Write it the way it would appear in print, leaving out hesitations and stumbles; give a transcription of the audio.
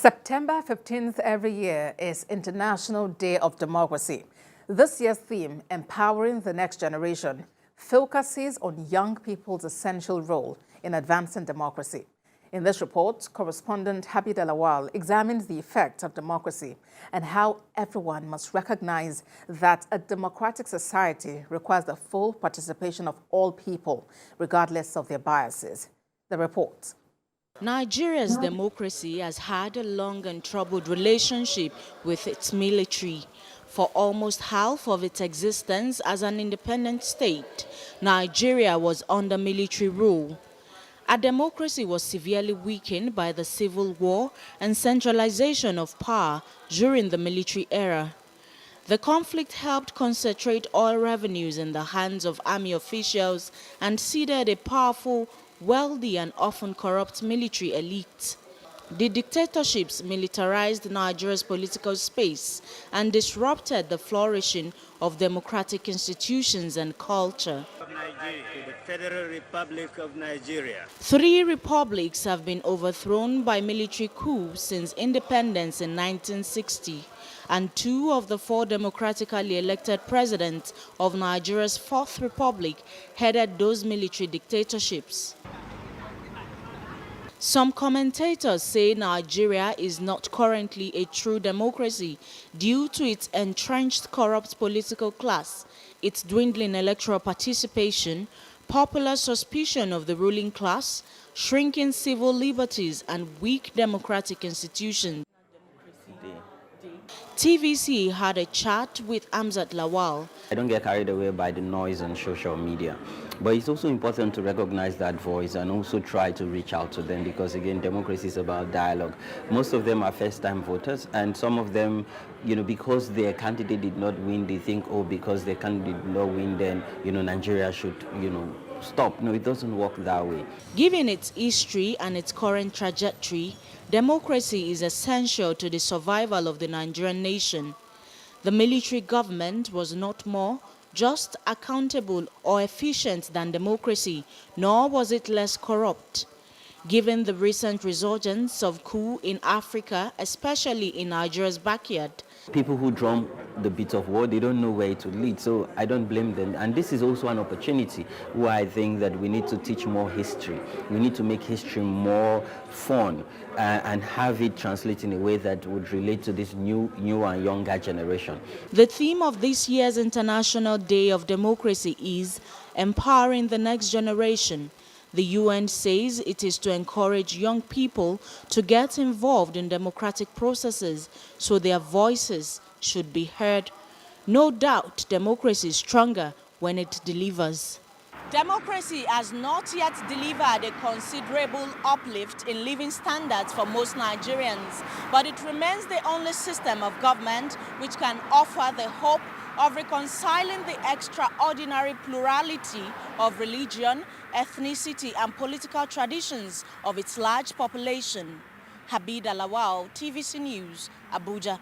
September 15th every year is International Day of Democracy. This year's theme, Empowering the Next Generation, focuses on young people's essential role in advancing democracy. In this report, correspondent Habib Lawal examines the effect of democracy and how everyone must recognize that a democratic society requires the full participation of all people, regardless of their biases. The report. Nigeria's democracy has had a long and troubled relationship with its military. For almost half of its existence as an independent state, Nigeria was under military rule. Our democracy was severely weakened by the civil war and centralization of power during the military era. The conflict helped concentrate oil revenues in the hands of army officials and seeded a powerful, wealthy and often corrupt military elite. The dictatorships militarized Nigeria's political space and disrupted the flourishing of democratic institutions and culture. The Federal Republic of Nigeria. 3 republics have been overthrown by military coups since independence in 1960, and 2 of the 4 democratically elected presidents of Nigeria's 4th republic headed those military dictatorships. Some commentators say Nigeria is not currently a true democracy due to its entrenched corrupt political class, its dwindling electoral participation, popular suspicion of the ruling class, shrinking civil liberties, and weak democratic institutions. TVC had a chat with Amzat Lawal. I don't get carried away by the noise on social media, but it's also important to recognize that voice and also try to reach out to them, because again, democracy is about dialogue. Most of them are first-time voters, and some of them, because their candidate did not win, they think, oh, because their candidate did not win, then, Nigeria should, stop. No, it doesn't work that way. Given its history and its current trajectory, democracy is essential to the survival of the Nigerian nation. The military government was not more just, accountable or efficient than democracy, nor was it less corrupt. Given the recent resurgence of coup in Africa, especially in Nigeria's backyard, people who drum the beat of war, they don't know where it will lead, so I don't blame them. And this is also an opportunity where I think that we need to teach more history. We need to make history more fun and have it translate in a way that would relate to this new and younger generation. The theme of this year's International Day of Democracy is Empowering the Next Generation. The UN says it is to encourage young people to get involved in democratic processes so their voices should be heard. No doubt, democracy is stronger when it delivers. Democracy has not yet delivered a considerable uplift in living standards for most Nigerians, but it remains the only system of government which can offer the hope of reconciling the extraordinary plurality of religion, ethnicity, and political traditions of its large population. Habib Lawal, TVC News, Abuja.